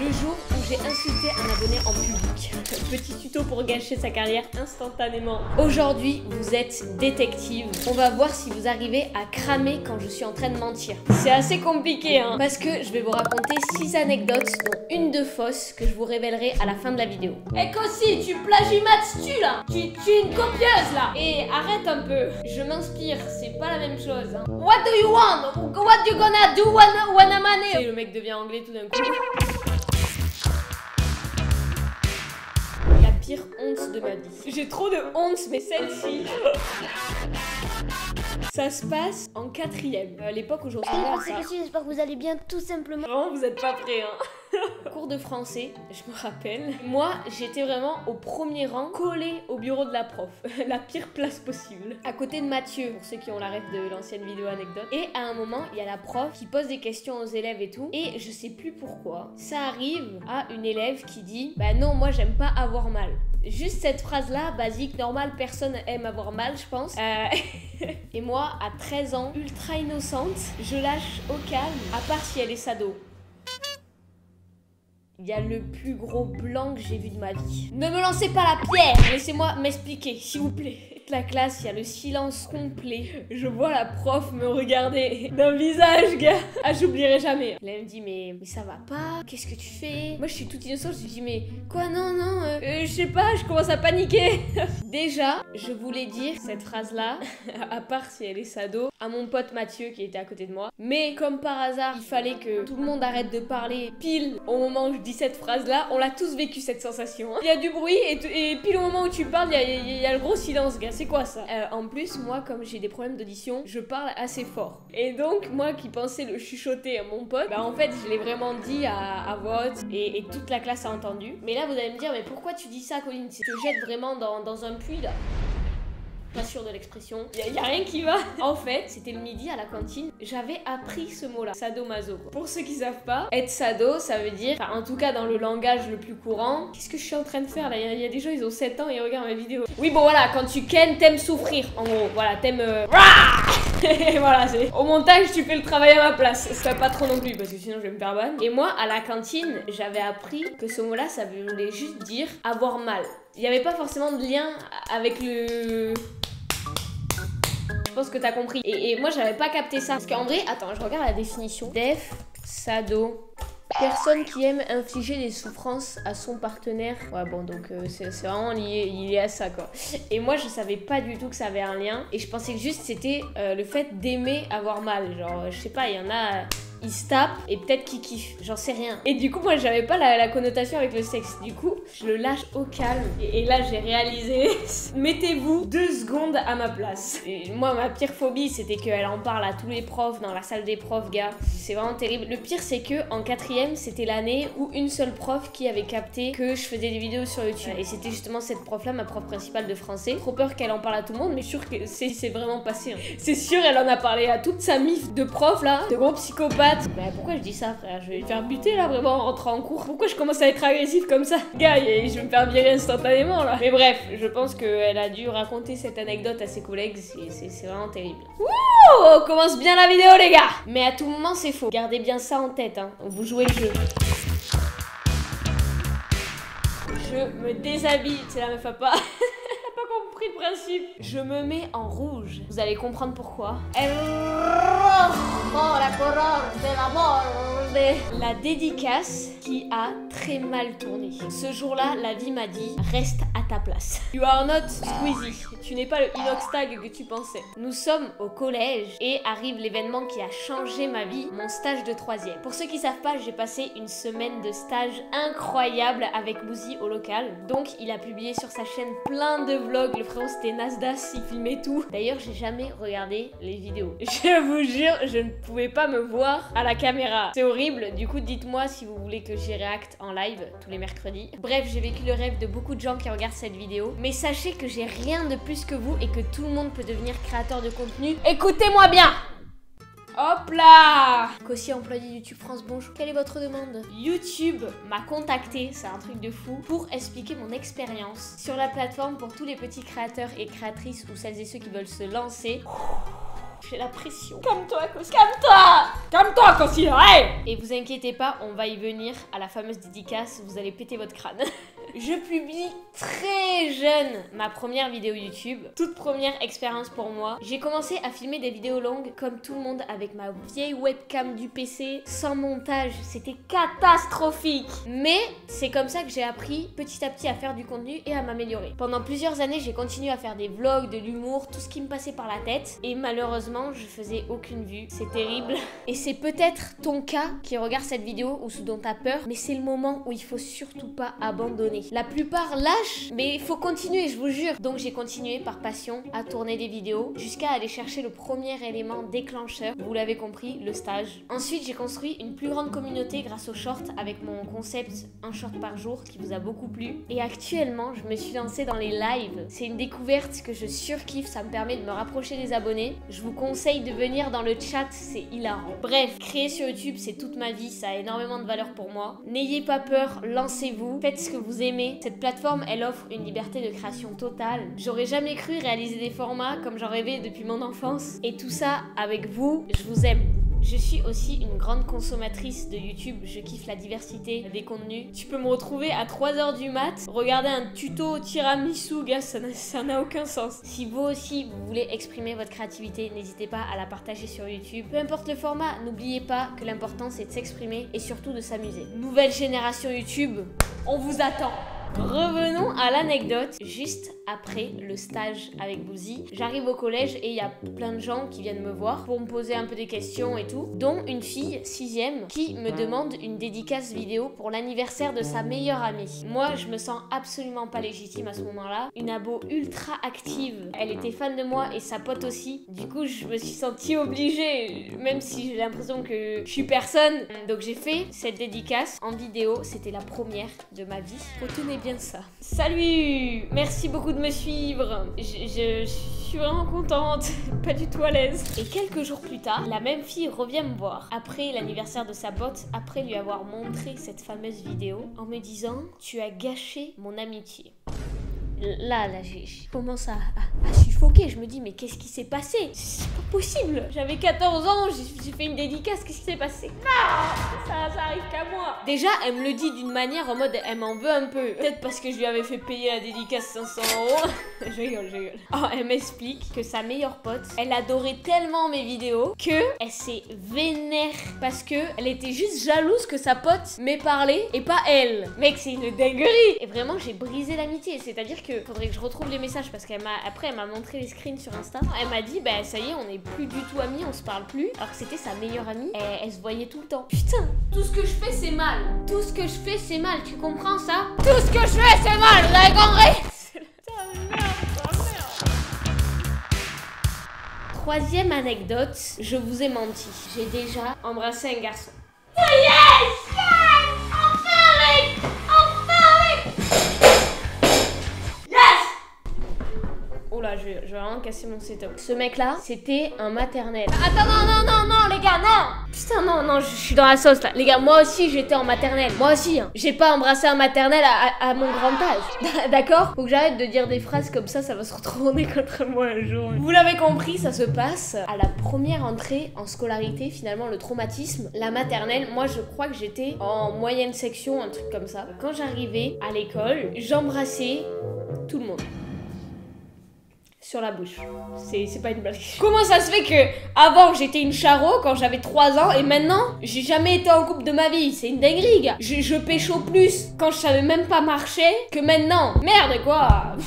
Le jour où j'ai insulté un abonné en public. Petit tuto pour gâcher sa carrière instantanément. Aujourd'hui, vous êtes détective. On va voir si vous arrivez à cramer quand je suis en train de mentir. C'est assez compliqué, hein, parce que je vais vous raconter 6 anecdotes, dont une de fausse, que je vous révélerai à la fin de la vidéo. Eh Kossi, tu plagimates-tu là? Tu es une copieuse là. Et arrête un peu. Je m'inspire, c'est pas la même chose. Hein. What do you want? What you gonna do when I'm on? Et le mec devient anglais tout d'un coup. La pire honte de ma vie. J'ai trop de honte, mais celle-ci. Ça se passe en 4e. À l'époque où je ressemblais à ça. J'espère que vous allez bien, tout simplement. Vraiment, vous êtes pas prêts, hein. Cours de français, je me rappelle. Moi, j'étais vraiment au premier rang, collé au bureau de la prof. La pire place possible. À côté de Mathieu, pour ceux qui ont la ref de l'ancienne vidéo anecdote. Et à un moment, il y a la prof qui pose des questions aux élèves et tout. Et je sais plus pourquoi, ça arrive à une élève qui dit « Bah non, moi j'aime pas avoir mal ». Juste cette phrase-là, basique, normale, personne aime avoir mal, je pense. Et moi, à 13 ans, ultra innocente, je lâche au calme, à part si elle est sado. Il y a le plus gros blanc que j'ai vu de ma vie. Ne me lancez pas la pierre! Laissez-moi m'expliquer, s'il vous plaît. Toute la classe, il y a le silence complet. Je vois la prof me regarder d'un visage, gars. Ah, j'oublierai jamais. Là, elle me dit, mais ça va pas? Qu'est-ce que tu fais? Moi, je suis toute innocente. Je lui dis, mais quoi? Non, je sais pas, je commence à paniquer. Déjà, je voulais dire cette phrase-là, à part si elle est sado, à mon pote Mathieu qui était à côté de moi. Mais comme par hasard, il fallait que tout le monde arrête de parler pile au moment où je dis cette phrase-là. On l'a tous vécu, cette sensation. Hein. Il y a du bruit et pile au moment où tu parles, il y a le gros silence, gars. C'est quoi ça? En plus, moi, comme j'ai des problèmes d'audition, je parle assez fort. Et donc, moi qui pensais le chuchoter à mon pote, bah en fait, je l'ai vraiment dit à voix haute et toute la classe a entendu. Mais là, vous allez me dire, mais pourquoi tu dis ça, Colline? Tu te jettes vraiment dans un puits, là? Pas sûre de l'expression, y a rien qui va. En fait, c'était le midi à la cantine, j'avais appris ce mot-là, sadomaso. Pour ceux qui savent pas, être sado, ça veut dire, enfin en tout cas dans le langage le plus courant, qu'est-ce que je suis en train de faire là? Il y a des gens, ils ont 7 ans et ils regardent ma vidéo. Oui bon voilà, quand tu kennes, t'aimes souffrir, en gros, voilà, t'aimes... Et voilà, c'est... Au montage, tu fais le travail à ma place. Ça pas trop non plus, parce que sinon je vais me faire ban. Et moi, à la cantine, j'avais appris que ce mot-là, ça voulait juste dire avoir mal. Il n'y avait pas forcément de lien avec le... Je pense que t'as compris. Et moi, j'avais pas capté ça. Parce qu'en vrai, attends, je regarde la définition. Def, sado... Personne qui aime infliger des souffrances à son partenaire. Ouais bon donc c'est vraiment lié à ça quoi. Et moi je savais pas du tout que ça avait un lien. Et je pensais que juste c'était le fait d'aimer avoir mal. Genre je sais pas, il y en a... Ils se tapent et peut-être qu'ils kiffent, j'en sais rien. Et du coup, moi, j'avais pas la connotation avec le sexe. Du coup, je le lâche au calme. Et là, j'ai réalisé, mettez-vous 2 secondes à ma place. Et moi, ma pire phobie, c'était qu'elle en parle à tous les profs, dans la salle des profs, gars. C'est vraiment terrible. Le pire, c'est que en 4e, c'était l'année où une seule prof qui avait capté que je faisais des vidéos sur YouTube. Et c'était justement cette prof-là, ma prof principale de français. Trop peur qu'elle en parle à tout le monde, mais sûr que c'est vraiment passé. Hein. C'est sûr, elle en a parlé à toute sa mif de prof, là, de gros psychopathes. Bah pourquoi je dis ça frère? Je vais me faire buter là vraiment en rentrant en cours. Pourquoi je commence à être agressif comme ça? Gars, je vais me faire virer instantanément là. Mais bref, je pense qu'elle a dû raconter cette anecdote à ses collègues. C'est vraiment terrible. Wouh! On commence bien la vidéo les gars! Mais à tout moment c'est faux. Gardez bien ça en tête hein. Vous jouez le jeu. Je me déshabille. C'est la meuf à pas. Compris le principe. Je me mets en rouge. Vous allez comprendre pourquoi. La dédicace qui a très mal tourné. Ce jour-là, la vie m'a dit reste à ta place. You are not Squeezie. Tu n'es pas le inoxtag que tu pensais. Nous sommes au collège et arrive l'événement qui a changé ma vie, mon stage de 3e. Pour ceux qui savent pas, j'ai passé une semaine de stage incroyable avec Mouzi au local. Donc il a publié sur sa chaîne plein de vlogs. Le frérot c'était Nasdas, il filmait tout. D'ailleurs j'ai jamais regardé les vidéos. Je vous jure, je ne pouvais pas me voir à la caméra. C'est horrible, du coup dites-moi si vous voulez que j'y réacte en live tous les mercredis. Bref, j'ai vécu le rêve de beaucoup de gens qui regardent cette vidéo. Mais sachez que j'ai rien de plus que vous et que tout le monde peut devenir créateur de contenu. Écoutez-moi bien! Hop là! Kossi, employé YouTube France, bonjour. Quelle est votre demande? YouTube m'a contacté, c'est un truc de fou, pour expliquer mon expérience sur la plateforme pour tous les petits créateurs et créatrices ou celles et ceux qui veulent se lancer. J'ai la pression. Calme-toi, Cosy. Calme-toi. Calme-toi, Cosy. Hey. Et vous inquiétez pas, on va y venir à la fameuse dédicace. Vous allez péter votre crâne. Je publie très jeune ma première vidéo YouTube. Toute première expérience pour moi. J'ai commencé à filmer des vidéos longues comme tout le monde avec ma vieille webcam du PC, sans montage. C'était catastrophique. Mais c'est comme ça que j'ai appris petit à petit à faire du contenu et à m'améliorer. Pendant plusieurs années, j'ai continué à faire des vlogs, de l'humour, tout ce qui me passait par la tête. Et malheureusement, je faisais aucune vue. C'est terrible. Et c'est peut-être ton cas qui regarde cette vidéo ou ce dont t'as peur, mais c'est le moment où il faut surtout pas abandonner. La plupart lâchent, mais il faut continuer, je vous jure. Donc j'ai continué par passion à tourner des vidéos jusqu'à aller chercher le premier élément déclencheur, vous l'avez compris, le stage. Ensuite, j'ai construit une plus grande communauté grâce aux shorts avec mon concept un short par jour qui vous a beaucoup plu. Et actuellement, je me suis lancée dans les lives. C'est une découverte que je surkiffe, ça me permet de me rapprocher des abonnés. Je vous conseille de venir dans le chat, c'est hilarant. Bref, créer sur YouTube, c'est toute ma vie, ça a énormément de valeur pour moi. N'ayez pas peur, lancez-vous, faites ce que vous aimez. Cette plateforme, elle offre une liberté de création totale. J'aurais jamais cru réaliser des formats comme j'en rêvais depuis mon enfance. Et tout ça avec vous, je vous aime. Je suis aussi une grande consommatrice de YouTube, je kiffe la diversité des contenus. Tu peux me retrouver à 3h du mat, regarder un tuto tiramisu, gars, ça n'a aucun sens. Si vous aussi, vous voulez exprimer votre créativité, n'hésitez pas à la partager sur YouTube. Peu importe le format, n'oubliez pas que l'important c'est de s'exprimer et surtout de s'amuser. Nouvelle génération YouTube, on vous attend. Revenons à l'anecdote. Juste après le stage avec Bouzy, j'arrive au collège et il y a plein de gens qui viennent me voir pour me poser un peu des questions et tout, dont une fille 6e qui me demande une dédicace vidéo pour l'anniversaire de sa meilleure amie. Moi, je me sens absolument pas légitime à ce moment-là. Une abo ultra active. Elle était fan de moi et sa pote aussi. Du coup, je me suis sentie obligée, même si j'ai l'impression que je suis personne. Donc j'ai fait cette dédicace en vidéo. C'était la première de ma vie. Retenez bien ça. Salut! Merci beaucoup de me suivre. Je suis vraiment contente, pas du tout à l'aise. Et quelques jours plus tard, la même fille revient me voir après l'anniversaire de sa pote, après lui avoir montré cette fameuse vidéo, en me disant « Tu as gâché mon amitié ». Là, j'ai commencé à suffoquer. Je me dis, mais qu'est-ce qui s'est passé? C'est pas possible. J'avais 14 ans, j'ai fait une dédicace. Qu'est-ce qui s'est passé? Non, ça arrive qu'à moi. Déjà, elle me le dit d'une manière en mode, elle m'en veut un peu. Peut-être parce que je lui avais fait payer la dédicace 500 €. Je rigole. Oh, elle m'explique que sa meilleure pote, elle adorait tellement mes vidéos que elle s'est vénère parce que elle était juste jalouse que sa pote m'ait parlé et pas elle. Mec, c'est une dinguerie. Et vraiment, j'ai brisé l'amitié. C'est-à-dire que faudrait que je retrouve les messages parce qu'elle m'a montré les screens sur Insta. Elle m'a dit bah ça y est, on est plus du tout amis, on se parle plus. Alors que c'était sa meilleure amie, elle se voyait tout le temps. Putain, tout ce que je fais c'est mal. Tout ce que je fais c'est mal, tu comprends ça? Tout ce que je fais c'est mal, vous avez compris? Troisième anecdote, je vous ai menti. J'ai déjà embrassé un garçon. Yes! Oh là, je vais vraiment casser mon setup. Ce mec-là, c'était un maternel. Attends, non, les gars, non! Putain, non, je suis dans la sauce là. Les gars, moi aussi, j'étais en maternelle. Moi aussi, hein. J'ai pas embrassé un maternel à mon grand âge. D'accord? Faut que j'arrête de dire des phrases comme ça va se retourner contre moi un jour. Vous l'avez compris, ça se passe à la première entrée en scolarité, finalement, le traumatisme. La maternelle, moi, je crois que j'étais en moyenne section, un truc comme ça. Quand j'arrivais à l'école, j'embrassais tout le monde. Sur la bouche. C'est pas une blague. Comment ça se fait que avant j'étais une charo quand j'avais 3 ans et maintenant j'ai jamais été en couple de ma vie? C'est une dinguerie, gars. Je pécho plus quand je savais même pas marcher que maintenant. Merde, quoi.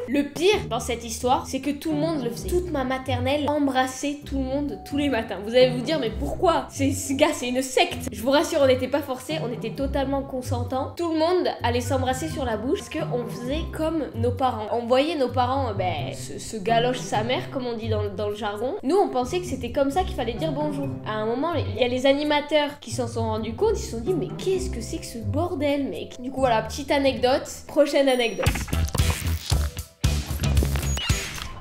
Le pire dans cette histoire, c'est que tout le monde le faisait. Toute ma maternelle embrassait tout le monde tous les matins. Vous allez vous dire, mais pourquoi? Ce gars, c'est une secte. Je vous rassure, on n'était pas forcés, on était totalement consentants. Tout le monde allait s'embrasser sur la bouche parce qu'on faisait comme nos parents. On voyait nos parents se galoche sa mère, comme on dit dans le jargon. Nous, on pensait que c'était comme ça qu'il fallait dire bonjour. À un moment, il y a les animateurs qui s'en sont rendus compte, ils se sont dit, mais qu'est-ce que c'est que ce bordel, mec? Du coup, voilà, petite anecdote. Prochaine anecdote.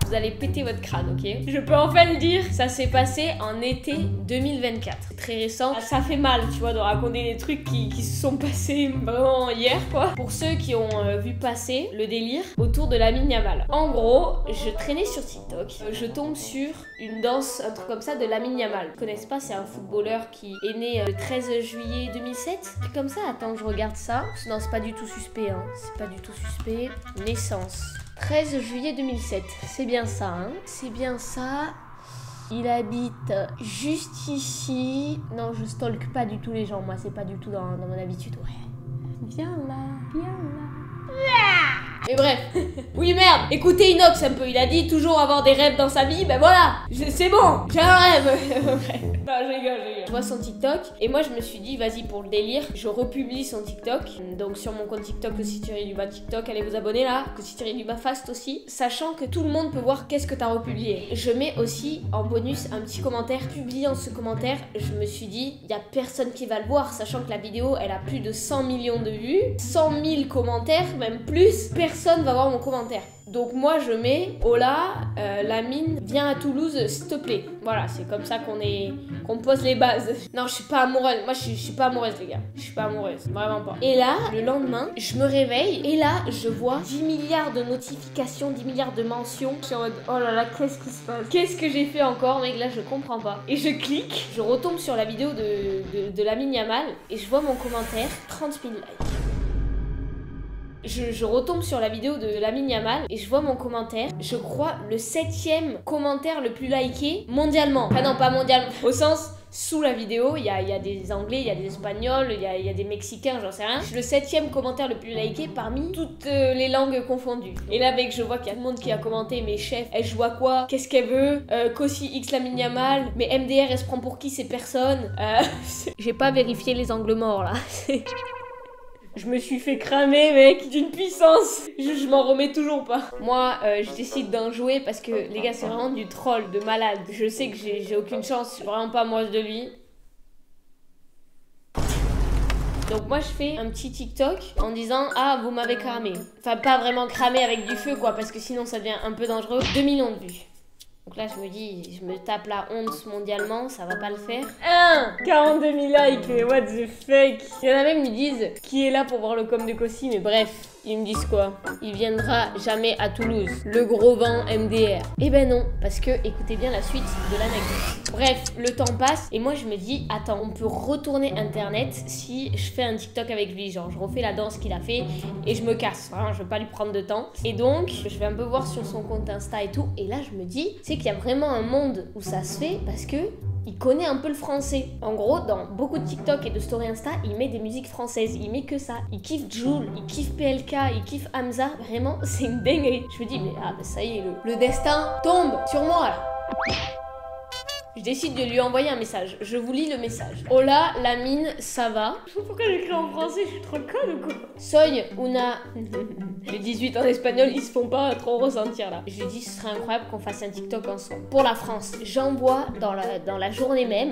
Vous allez péter votre crâne, ok? Je peux enfin le dire, ça s'est passé en été 2024. très récent. Ça fait mal, tu vois, de raconter des trucs qui se sont passés vraiment hier, quoi. Pour ceux qui ont vu passer le délire autour de Lamine Yamal. En gros, je traînais sur TikTok, je tombe sur une danse, un truc comme ça, de Lamine Yamal. Vous connaissez pas, c'est un footballeur qui est né le 13 juillet 2007. C'est comme ça, attends, je regarde ça. Non, c'est pas du tout suspect, hein. C'est pas du tout suspect. Naissance. 13 juillet 2007. C'est bien ça, hein. C'est bien ça. Il habite juste ici. Non, je stalk pas du tout les gens, moi, c'est pas du tout dans mon habitude. Ouais. Viens là, viens là. Mais bref, oui merde, écoutez Inox un peu, il a dit toujours avoir des rêves dans sa vie, ben voilà, c'est bon, j'ai un rêve. Non, je rigole. Je vois son TikTok et moi je me suis dit, vas-y pour le délire, je republie son TikTok. Donc sur mon compte TikTok, Cosy-du-bas TikTok, allez vous abonner là, Cosy-du-bas Fast aussi, sachant que tout le monde peut voir qu'est-ce que t'as republié. Je mets aussi en bonus un petit commentaire, publiant ce commentaire, je me suis dit, il y a personne qui va le voir, sachant que la vidéo elle a plus de 100 millions de vues, 100 000 commentaires, même plus, personne va voir mon commentaire. Donc moi je mets Hola, Lamine, viens à Toulouse s'il te plaît. Voilà, c'est comme ça qu'on pose les bases. Non, je suis pas amoureuse. Moi je suis pas amoureuse les gars. Je suis pas amoureuse, vraiment pas. Et là, le lendemain, je me réveille et là, je vois 10 milliards de notifications, 10 milliards de mentions. Je suis en mode oh là là, qu'est-ce qui se passe? Qu'est-ce que j'ai fait encore, mec? Là, je comprends pas. Et je clique, je retombe sur la vidéo de Lamine Yamal et je vois mon commentaire, 30 000 likes. Je retombe sur la vidéo de Lamine Yamal et je vois mon commentaire, je crois le 7e commentaire le plus liké mondialement. Enfin non, pas mondialement, au sens sous la vidéo, il y a des Anglais, il y a des Espagnols, il y a des Mexicains, j'en sais rien. Je suis le 7e commentaire le plus liké parmi toutes les langues confondues. Et là mec, je vois qu'il y a tout le monde qui a commenté, mais chef, elle joue à quoi? Qu'est-ce qu'elle veut? Cosy X Lamine Yamal, mais MDR elle se prend pour qui ces personnes? J'ai pas vérifié les angles morts là. Je me suis fait cramer, mec, d'une puissance. Je m'en remets toujours pas. Moi, je décide d'en jouer parce que, les gars, c'est vraiment du troll, de malade. Je sais que j'ai aucune chance, je suis vraiment pas amoureuse de lui. Donc moi, je fais un petit TikTok en disant « Ah, vous m'avez cramé ». Enfin, pas vraiment cramé avec du feu, quoi, parce que sinon, ça devient un peu dangereux. 2 millions de vues. Donc là, je me dis, je me tape la honte mondialement, ça va pas le faire. 42 000 likes, what the fuck. Il y en a même qui me disent, qui est là pour voir le com de Cosy, mais bref, ils me disent quoi? Il viendra jamais à Toulouse, le gros vent MDR. Eh ben non, parce que, écoutez bien la suite de l'anecdote. Bref, le temps passe, et moi je me dis, attends, on peut retourner internet si je fais un TikTok avec lui, genre je refais la danse qu'il a fait, et je me casse, vraiment, je veux pas lui prendre de temps. Et donc, je vais un peu voir sur son compte Insta et tout, et là je me dis, c'est qu'il y a vraiment un monde où ça se fait, parce que il connaît un peu le français. En gros, dans beaucoup de TikTok et de story Insta, il met des musiques françaises. Il met que ça. Il kiffe Jul, il kiffe PLK, il kiffe Hamza. Vraiment, c'est une dinguerie. Je me dis, mais bah, ça y est, le destin tombe sur moi, là. Je décide de lui envoyer un message. Je vous lis le message. Hola, Lamine, ça va? Pourquoi j'écris en français? Je suis trop conne ou quoi? Soy una... Les 18 en espagnol, ils se font pas trop ressentir là. Je lui dis, ce serait incroyable qu'on fasse un TikTok ensemble. Pour la France. J'envoie dans la journée même.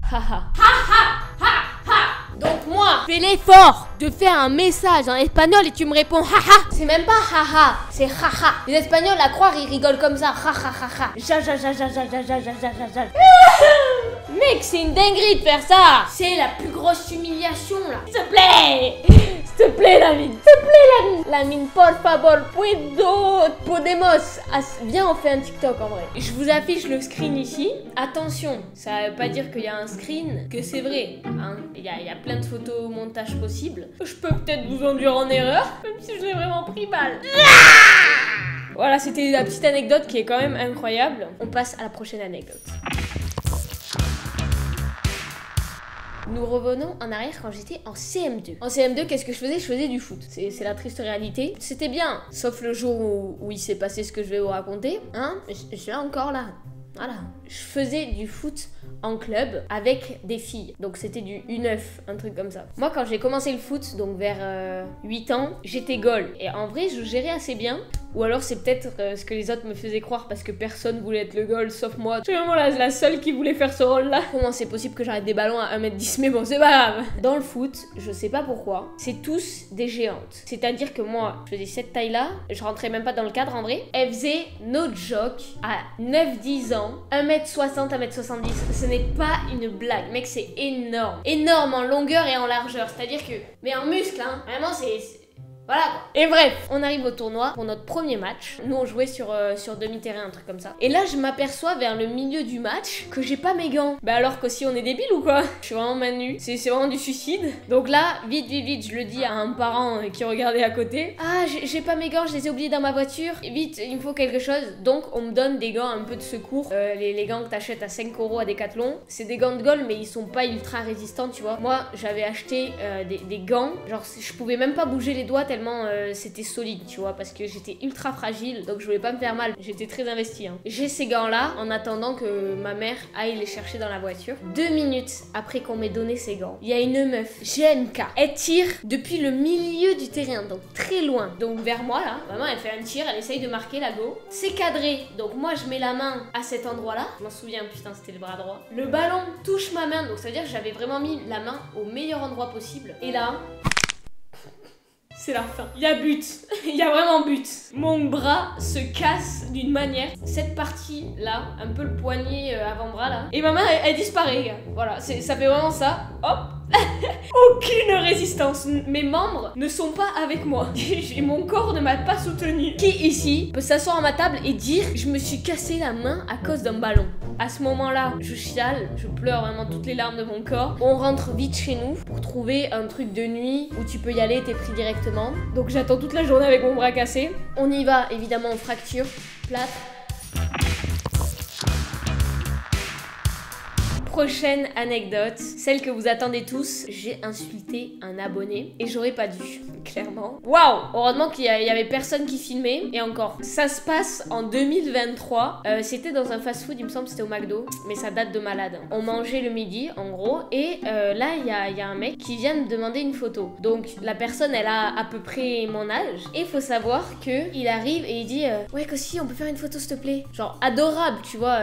Haha. Donc moi, fais l'effort de faire un message en espagnol et tu me réponds haha. C'est même pas haha, c'est haha. Les Espagnols à croire ils rigolent comme ça. Ha. Mec, c'est une dinguerie de faire ça. C'est la plus grosse humiliation là. S'il te plaît. S'il te plaît, Lamine. S'il te plaît, Lamine. Lamine, por favor, podemos. Viens, on fait un TikTok en vrai. Je vous affiche le screen ici. Attention, ça veut pas dire qu'il y a un screen, que c'est vrai. Hein. Il y a plein de photos montage possibles. Je peux peut-être vous induire en erreur, même si je l'ai vraiment pris mal. Voilà, c'était la petite anecdote qui est quand même incroyable. On passe à la prochaine anecdote. Nous revenons en arrière quand j'étais en CM2. En CM2, qu'est-ce que je faisais? Je faisais du foot. C'est la triste réalité. C'était bien, sauf le jour où il s'est passé ce que je vais vous raconter. Hein? Je suis encore là. Voilà. Je faisais du foot en club avec des filles. Donc c'était du U9, un truc comme ça. Moi, quand j'ai commencé le foot, donc vers 8 ans, j'étais goal. Et en vrai, je gérais assez bien. Ou alors c'est peut-être ce que les autres me faisaient croire parce que personne voulait être le goal sauf moi. Je suis vraiment la seule qui voulait faire ce rôle-là. Comment c'est possible que j'arrête des ballons à 1m10? Mais bon, c'est pas grave. Dans le foot, je sais pas pourquoi, c'est tous des géantes. C'est-à-dire que moi, je faisais cette taille-là, je rentrais même pas dans le cadre en vrai. Elle faisait no joke à 9-10 ans, 1m 1m60, 1m70. Ce n'est pas une blague, mec, c'est énorme. Énorme en longueur et en largeur. C'est-à-dire que... Mais en muscle, hein. Vraiment, c'est... Voilà quoi. Et bref, on arrive au tournoi pour notre premier match. Nous on jouait sur demi-terrain, un truc comme ça. Et là je m'aperçois vers le milieu du match que j'ai pas mes gants. Bah alors qu'aussi on est débile ou quoi? Je suis vraiment main nue. C'est vraiment du suicide. Donc là, vite, je le dis à un parent qui regardait à côté. Ah, j'ai pas mes gants, je les ai oubliés dans ma voiture. Et vite, il me faut quelque chose. Donc on me donne des gants un peu de secours. Les gants que t'achètes à 5 € à Decathlon. C'est des gants de golf mais ils sont pas ultra résistants, tu vois. Moi j'avais acheté des gants. Genre je pouvais même pas bouger les doigts tellement c'était solide, tu vois, parce que j'étais ultra fragile, donc je voulais pas me faire mal. J'étais très investie. Hein. J'ai ces gants-là en attendant que ma mère aille les chercher dans la voiture. 2 minutes après qu'on m'ait donné ces gants, il y a une meuf, GMK. Elle tire depuis le milieu du terrain, donc très loin. Donc vers moi, là, vraiment, elle fait un tir, elle essaye de marquer la go. C'est cadré, donc moi je mets la main à cet endroit-là. Je m'en souviens, putain, c'était le bras droit. Le ballon touche ma main, donc ça veut dire que j'avais vraiment mis la main au meilleur endroit possible. Et là... c'est la fin. Il y a but. Il y a vraiment but. Mon bras se casse d'une manière. Cette partie-là, un peu le poignet avant-bras là. Et ma main, elle disparaît, gars. Voilà, ça fait vraiment ça. Hop. Aucune résistance. Mes membres ne sont pas avec moi. Mon corps ne m'a pas soutenu. Qui ici peut s'asseoir à ma table et dire je me suis cassé la main à cause d'un ballon? À ce moment-là, je chiale, je pleure vraiment toutes les larmes de mon corps. On rentre vite chez nous pour trouver un truc de nuit où tu peux y aller, t'es pris directement. Donc j'attends toute la journée avec mon bras cassé. On y va, évidemment, on fracture, plâtre. Prochaine anecdote, celle que vous attendez tous. J'ai insulté un abonné et j'aurais pas dû, clairement. Waouh! Heureusement qu'il y avait personne qui filmait. Et encore, ça se passe en 2023. C'était dans un fast-food, il me semble, c'était au McDo. Mais ça date de malade. On mangeait le midi, en gros. Et là, il y a un mec qui vient me demander une photo. Donc, la personne, elle a à peu près mon âge. Et il faut savoir que il arrive et il dit ouais, Kossi, on peut faire une photo, s'il te plaît? Genre, adorable, tu vois.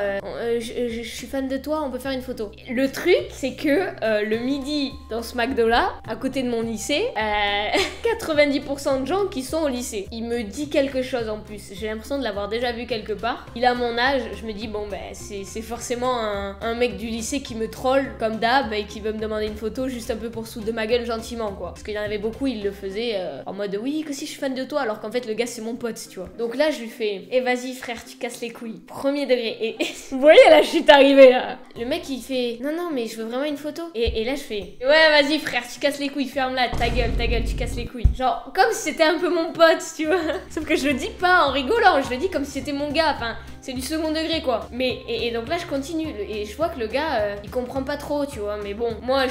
Je suis fan de toi, on peut faire une photo. Le truc, c'est que le midi, dans ce McDo-là, à côté de mon lycée, 90% de gens qui sont au lycée. Il me dit quelque chose en plus. J'ai l'impression de l'avoir déjà vu quelque part. Il a mon âge. Je me dis, bon, ben, c'est forcément un mec du lycée qui me troll, comme d'hab, et qui veut me demander une photo juste un peu pour se foutre de ma gueule gentiment, quoi. Parce qu'il y en avait beaucoup, il le faisait en mode, oui, que si je suis fan de toi, alors qu'en fait, le gars, c'est mon pote, tu vois. Donc là, je lui fais, eh, vas-y, frère, tu casses les couilles. Premier degré. Et vous voyez, la chute arrivée, là. Le mec, il fait, non, mais je veux vraiment une photo. Et là, je fais, ouais, vas-y, frère, tu casses les couilles, ferme-la, ta gueule, tu casses les couilles. Genre, comme si c'était un peu mon pote, tu vois. Sauf que je le dis pas en rigolant, je le dis comme si c'était mon gars, enfin, c'est du second degré, quoi. Mais, et donc là, je continue, et je vois que le gars, il comprend pas trop, tu vois. Mais bon, moi,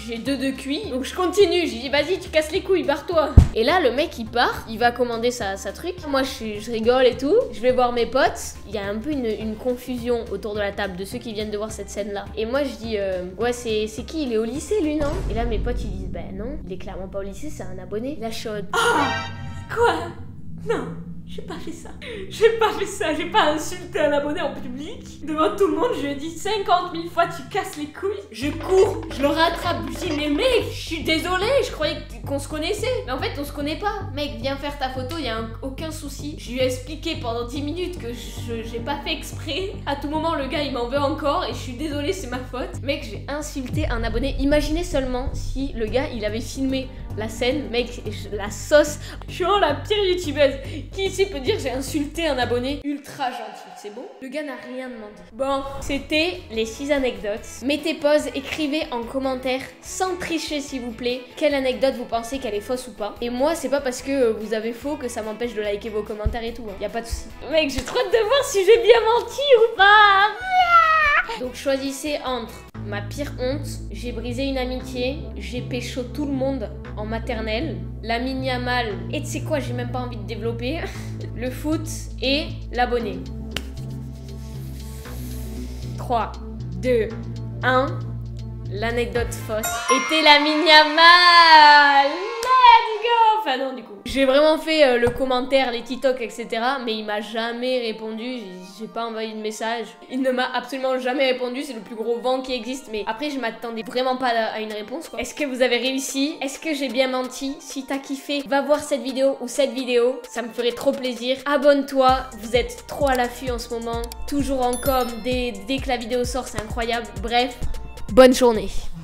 j'ai 2 de QI, donc je continue, j'ai dit, vas-y, tu casses les couilles, barre-toi. Et là, le mec, il part, il va commander sa truc. Moi, je rigole et tout. Je vais voir mes potes. Il y a un peu une confusion autour de la table de ceux qui viennent de voir cette scène-là. Et moi, je dis, ouais, c'est qui? Il est au lycée, lui, non? Et là, mes potes, ils disent, ben non, il est clairement pas au lycée, c'est un abonné. La chaude. Oh, quoi? Non, j'ai pas fait ça. J'ai pas insulté un abonné en public. Devant tout le monde, je lui ai dit 50 000 fois, tu casses les couilles. Je cours, je le rattrape. Je dis, mais mec, je suis désolée, je croyais qu'on se connaissait. Mais en fait, on se connaît pas. Mec, viens faire ta photo, y a aucun souci. Je lui ai expliqué pendant 10 minutes que j'ai pas fait exprès. À tout moment, le gars, il m'en veut encore et je suis désolée, c'est ma faute. Mec, j'ai insulté un abonné. Imaginez seulement si le gars, il avait filmé la scène. Mec, la sauce. Je suis vraiment la pire youtubeuse. Qui ici peut dire j'ai insulté un abonné ultra gentil? C'est bon? Le gars n'a rien demandé. Bon, c'était les 6 anecdotes. Mettez pause, écrivez en commentaire, sans tricher s'il vous plaît, quelle anecdote vous pensez qu'elle est fausse ou pas. Et moi, c'est pas parce que vous avez faux que ça m'empêche de liker vos commentaires et tout. Hein. Y a pas de souci. Mec, j'ai trop hâte de voir si j'ai bien menti ou pas. Donc choisissez entre ma pire honte, j'ai brisé une amitié, j'ai pécho tout le monde en maternelle, la mini Amal, et tu sais quoi, j'ai même pas envie de développer, le foot et l'abonné. 3, 2, 1, l'anecdote fausse était la mini Amal. Let's go. Enfin non, du coup. J'ai vraiment fait le commentaire, les TikTok, etc. Mais il m'a jamais répondu. J'ai pas envoyé de message. Il ne m'a absolument jamais répondu. C'est le plus gros vent qui existe. Mais après, je m'attendais vraiment pas à une réponse, quoi. Est-ce que vous avez réussi? Est-ce que j'ai bien menti? Si t'as kiffé, va voir cette vidéo ou cette vidéo. Ça me ferait trop plaisir. Abonne-toi. Vous êtes trop à l'affût en ce moment. Toujours en com. Dès que la vidéo sort, c'est incroyable. Bref, bonne journée.